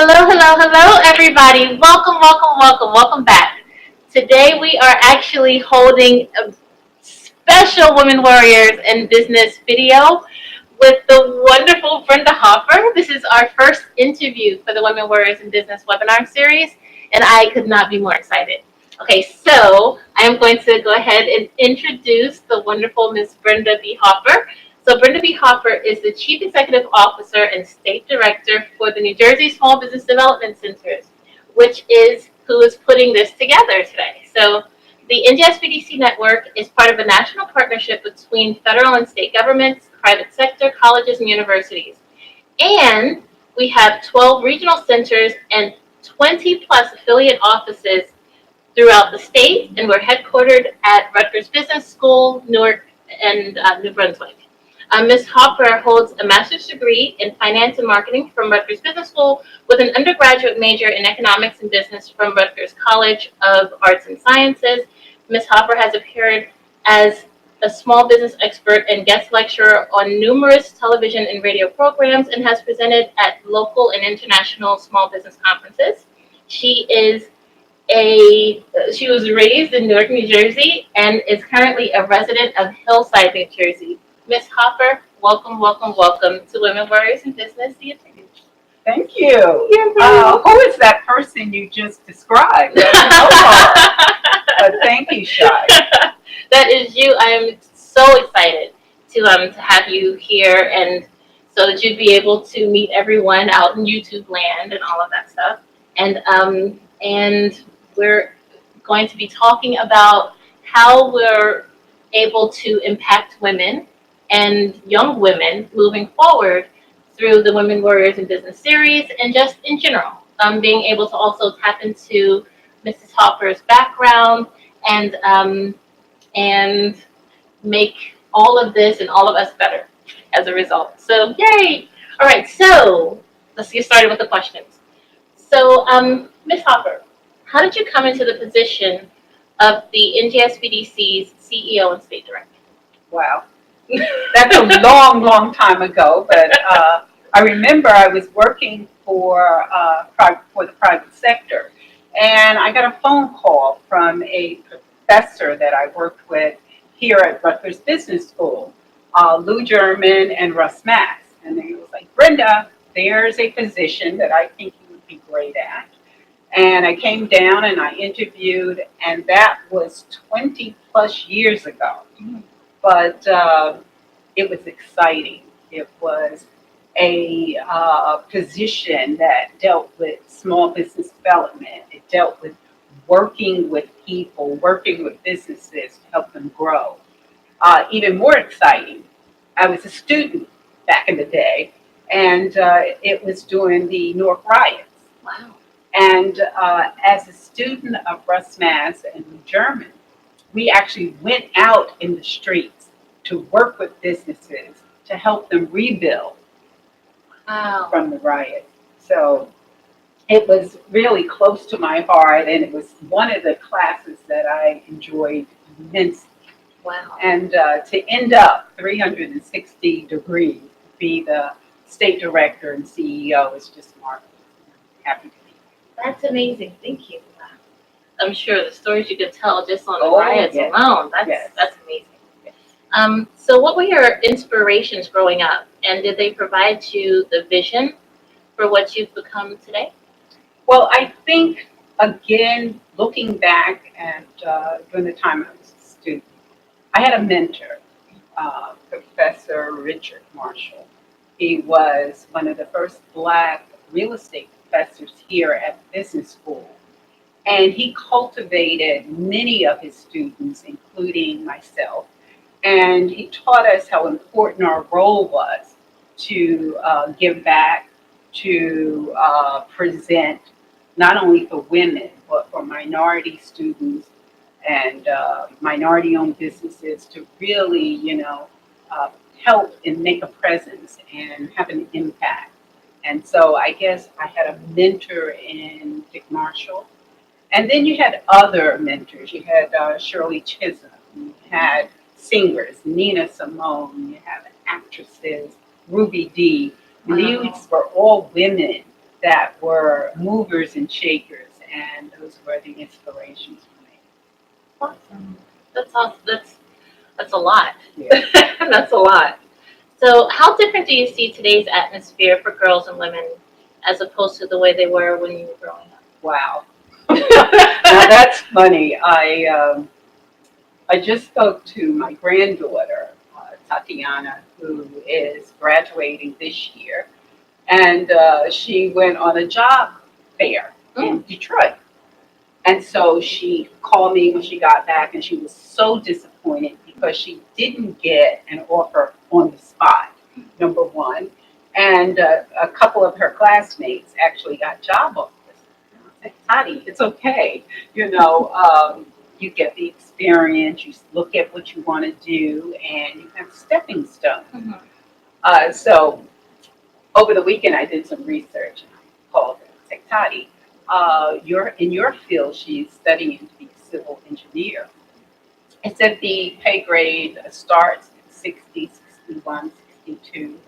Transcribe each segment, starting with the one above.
Hello, everybody. Welcome back. Today we are actually holding a special Women Warriors in Business video with the wonderful Brenda Hopper. This is our first interview for the Women Warriors in Business webinar series, and I could not be more excited. Okay, so I am going to go ahead and introduce the wonderful Miss Brenda B. Hopper. So Brenda B. Hopper is the Chief Executive Officer and State Director for the New Jersey Small Business Development Centers, which is who is putting this together today. So the NJSBDC network is part of a national partnership between federal and state governments, private sector, colleges, and universities. And we have 12 regional centers and 20 plus affiliate offices throughout the state, and we're headquartered at Rutgers Business School, Newark, and New Brunswick. Ms. Hopper holds a master's degree in finance and marketing from Rutgers Business School with an undergraduate major in economics and business from Rutgers College of Arts and Sciences. Ms. Hopper has appeared as a small business expert and guest lecturer on numerous television and radio programs and has presented at local and international small business conferences. She was raised in Newark, New Jersey, and is currently a resident of Hillside, New Jersey. Ms. Hopper, welcome to Women Warriors in Business, the interview. Thank you. Who is that person you just described? But thank you, Shai. That is you. I am so excited to have you here, and so that you'd be able to meet everyone out in YouTube land and all of that stuff. And we're going to be talking about how we're able to impact women and young women moving forward through the Women Warriors in Business series and just in general. Being able to also tap into Mrs. Hopper's background and make all of this and all of us better as a result. So yay! All right, so let's get started with the questions. So Ms. Hopper, how did you come into the position of the NJSBDC's CEO and State Director? Wow. That's a long time ago, but I remember I was working for the private sector, and I got a phone call from a professor that I worked with here at Rutgers Business School, Lou German and Russ Mass, and they was like, Brenda, there's a position that I think you would be great at. And I came down and I interviewed, and that was 20 plus years ago. Mm-hmm. But it was exciting. It was a position that dealt with small business development. It dealt with working with people, working with businesses to help them grow. Even more exciting, I was a student back in the day, and it was during the Newark riots. Wow. And as a student of Russ Mass and German, we actually went out in the streets to work with businesses to help them rebuild from the riot. So it was really close to my heart, and it was one of the classes that I enjoyed immensely. Wow. And to end up 360 degrees, be the state director and CEO is just marvelous. I'm happy to be here. That's amazing. Thank you. I'm sure the stories you could tell just on the riots alone, that's amazing. Yes. So what were your inspirations growing up, and did they provide you the vision for what you've become today? Well, I think, again, looking back at during the time I was a student, I had a mentor, Professor Richard Marshall. He was one of the first Black real estate professors here at the business school. And he cultivated many of his students, including myself. And he taught us how important our role was to give back, to present, not only for women, but for minority students and minority-owned businesses to really, help and make a presence and have an impact. And so I guess I had a mentor in Dick Marshall. And then you had other mentors. You had Shirley Chisholm. You had singers, Nina Simone. You had actresses, Ruby Dee. Wow. These were all women that were movers and shakers, and those were the inspirations for me. Awesome. That's awesome. That's a lot. Yeah. That's a lot. So, how different do you see today's atmosphere for girls and women as opposed to the way they were when you were growing up? Wow. Now that's funny. I just spoke to my granddaughter, Tatiana, who is graduating this year, and she went on a job fair in Detroit. And so she called me when she got back, and she was so disappointed because she didn't get an offer on the spot, number one. And a couple of her classmates actually got job offers. I said, Tati, it's okay. You get the experience, you look at what you want to do, and you have stepping stones. Mm-hmm. So over the weekend, I did some research, and I called her and said, Tati, you're in your field, she's studying to be a civil engineer. I said the pay grade starts at 60, 61, 62.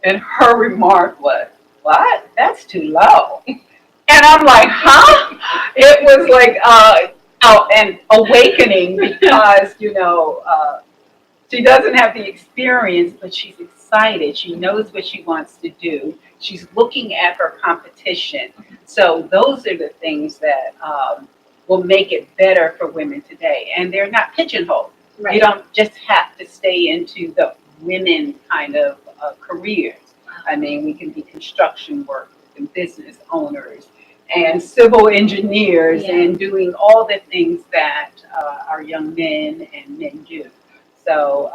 And her remark was, what? That's too low. And I'm like, huh? It was like an awakening because, she doesn't have the experience, but she's excited. She knows what she wants to do. She's looking at her competition. So those are the things that will make it better for women today. And they're not pigeonholed. Right. You don't just have to stay into the women kind of careers. I mean, we can be construction workers and business owners and civil engineers and doing all the things that our young men and men do. So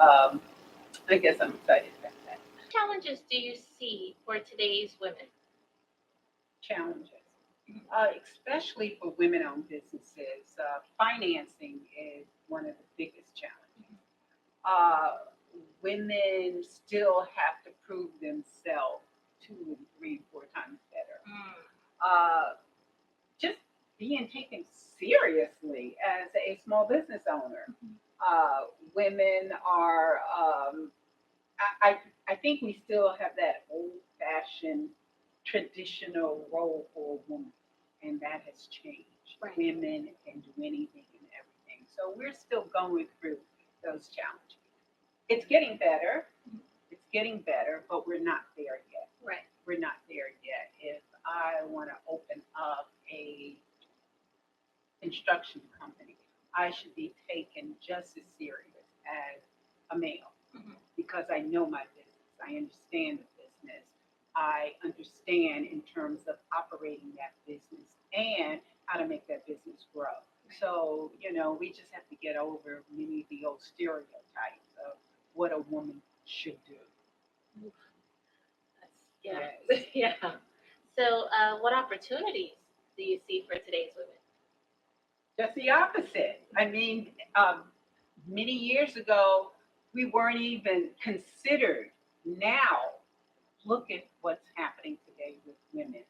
I guess I'm excited about that. What challenges do you see for today's women? Challenges, especially for women-owned businesses, financing is one of the biggest challenges. Women still have to prove themselves 2 and 3, 4 times better. Just being taken seriously as a small business owner. Women are, I think we still have that old-fashioned traditional role for a woman, and that has changed. Right. Women can do anything and everything. So we're still going through those challenges. It's getting better. It's getting better, but we're not there yet. Right. We're not there yet. If I want to open up a construction company, I should be taken just as serious as a male because I know my business. I understand the business. I understand in terms of operating that business and how to make that business grow. So, we just have to get over many of the old stereotypes of what a woman should do. Yeah. Yes. Yeah. So, what opportunities do you see for today's women? Just the opposite. I mean, many years ago, we weren't even considered. Now, look at what's happening today with women.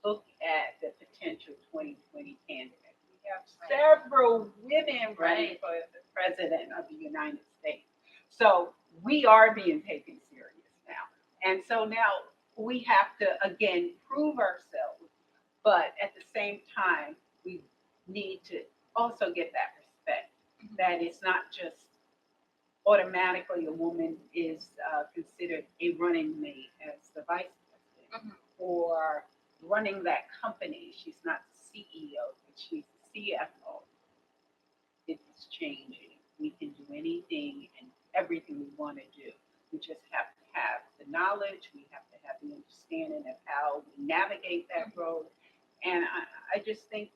Look at the potential 2020 candidates. We have several women running for the president of the United States. So we are being taken serious now. And so now we have to, again, prove ourselves. But at the same time, we need to also get that respect that it's not just automatically a woman is considered a running mate as the vice president or running that company. She's not the CEO, but she's the CFO. It's changing. We can do anything and everything we want to do. We just have to have the knowledge. We have to have the understanding of how we navigate that road. And I just think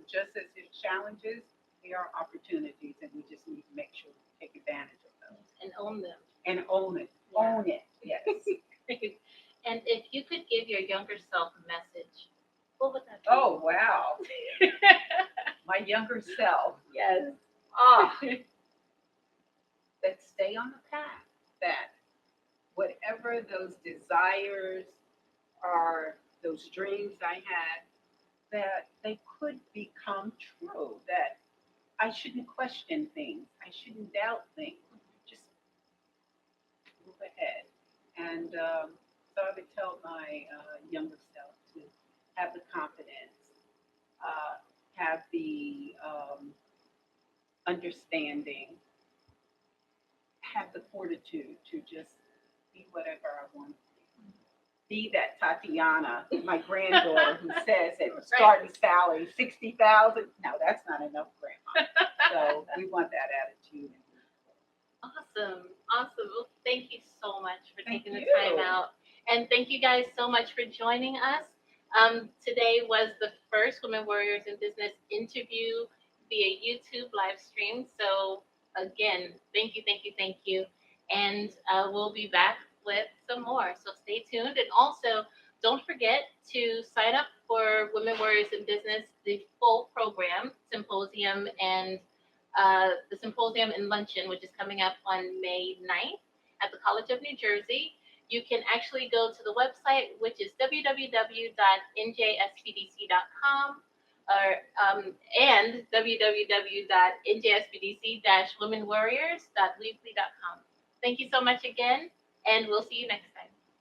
just as there's challenges, there are opportunities, and we just need to make sure we take advantage of those. And own them. And own it. Yeah. Own it, yes. And if you could give your younger self a message, what would that be? Oh, wow. My younger self. Yes. That stay on the path, that whatever those desires are, those dreams I had, that they could become true, that I shouldn't question things, I shouldn't doubt things, just move ahead. And so I would tell my younger self to have the confidence, have the understanding, have the fortitude to just be whatever I want to be that Tatiana, my granddaughter, who says that starting salary 60,000. No, that's not enough, Grandma. So we want that attitude. Awesome. Awesome. Well, thank you so much for Thank taking the you. time out. And thank you guys so much for joining us. Today was the first Women Warriors in Business interview via YouTube live stream. So again, thank you, thank you, thank you. And we'll be back with some more. So stay tuned. And also, don't forget to sign up for Women Warriors in Business, the full program, symposium, and the symposium and luncheon, which is coming up on May 9th at the College of New Jersey. You can actually go to the website, which is www.njsbdc.com and www.njsbdc-womenwarriors.weebly.com. Thank you so much again, and we'll see you next time.